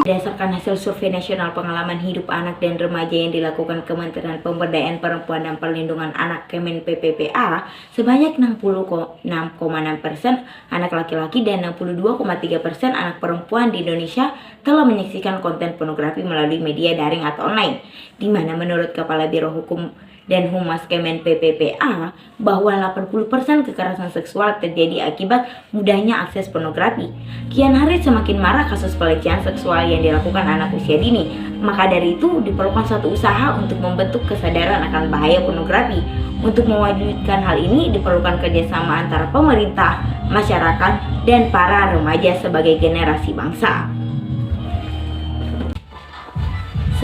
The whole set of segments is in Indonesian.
Berdasarkan hasil survei nasional pengalaman hidup anak dan remaja yang dilakukan Kementerian Pemberdayaan Perempuan dan Perlindungan Anak Kemen PPPA, sebanyak 66,6% anak laki-laki dan 62,3% anak perempuan di Indonesia telah menyaksikan konten pornografi melalui media daring atau online, di mana menurut Kepala Biro Hukum dan Humas Kemen PPPA bahwa 80% kekerasan seksual terjadi akibat mudahnya akses pornografi. Kian hari semakin marak kasus pelecehan seksual yang dilakukan anak usia dini. Maka dari itu diperlukan suatu usaha untuk membentuk kesadaran akan bahaya pornografi. Untuk mewujudkan hal ini diperlukan kerjasama antara pemerintah, masyarakat, dan para remaja sebagai generasi bangsa.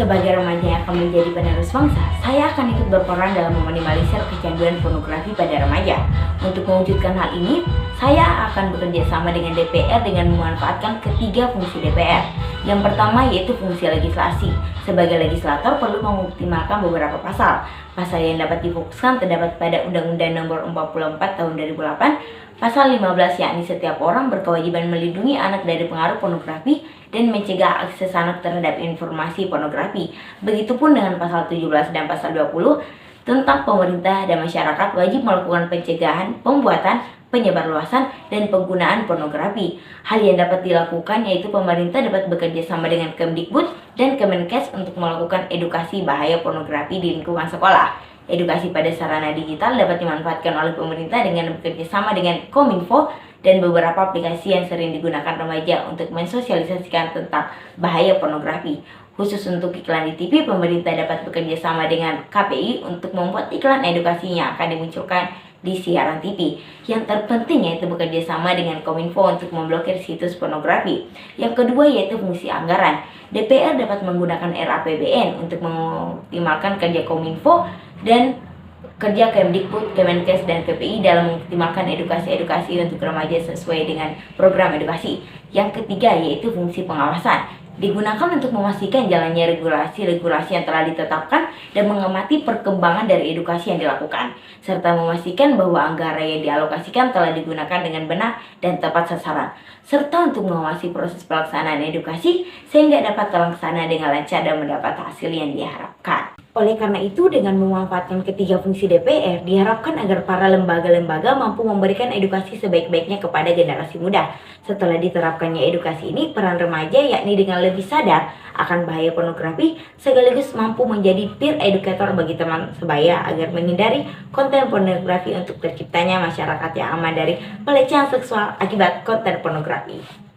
Sebagai remaja yang akan menjadi penerus bangsa, saya akan ikut berperan dalam meminimalisir kecanduan pornografi pada remaja. Untuk mewujudkan hal ini, saya akan bekerja sama dengan DPR dengan memanfaatkan ketiga fungsi DPR. Yang pertama yaitu fungsi legislasi. Sebagai legislator perlu mengoptimalkan beberapa pasal. Pasal yang dapat difokuskan terdapat pada Undang-Undang Nomor 44 Tahun 2008, Pasal 15 yakni setiap orang berkewajiban melindungi anak dari pengaruh pornografi dan mencegah akses anak terhadap informasi pornografi. Begitupun dengan pasal 17 dan pasal 20 tentang pemerintah dan masyarakat wajib melakukan pencegahan, pembuatan, penyebarluasan, dan penggunaan pornografi. Hal yang dapat dilakukan yaitu pemerintah dapat bekerja sama dengan Kemdikbud dan Kemenkes untuk melakukan edukasi bahaya pornografi di lingkungan sekolah. Edukasi pada sarana digital dapat dimanfaatkan oleh pemerintah dengan bekerja sama dengan Kominfo dan beberapa aplikasi yang sering digunakan remaja untuk mensosialisasikan tentang bahaya pornografi. Khusus untuk iklan di TV, pemerintah dapat bekerja sama dengan KPI untuk membuat iklan edukasi yang akan dimunculkan di siaran TV. Yang terpenting yaitu bekerja sama dengan Kominfo untuk memblokir situs pornografi. Yang kedua yaitu fungsi anggaran. DPR dapat menggunakan RAPBN untuk mengoptimalkan kerja Kominfo dan kerja Kemdikbud, Kemenkes, dan KPI dalam mengoptimalkan edukasi untuk remaja sesuai dengan program edukasi. Yang ketiga yaitu fungsi pengawasan. Digunakan untuk memastikan jalannya regulasi-regulasi yang telah ditetapkan dan mengamati perkembangan dari edukasi yang dilakukan, serta memastikan bahwa anggaran yang dialokasikan telah digunakan dengan benar dan tepat sasaran, serta untuk mengawasi proses pelaksanaan edukasi sehingga dapat terlaksana dengan lancar dan mendapat hasil yang diharapkan. Oleh karena itu, dengan memanfaatkan ketiga fungsi DPR, diharapkan agar para lembaga-lembaga mampu memberikan edukasi sebaik-baiknya kepada generasi muda. Setelah diterapkannya edukasi ini, peran remaja yakni dengan lebih sadar akan bahaya pornografi, sekaligus mampu menjadi peer educator bagi teman sebaya agar menghindari konten pornografi untuk terciptanya masyarakat yang aman dari pelecehan seksual akibat konten pornografi.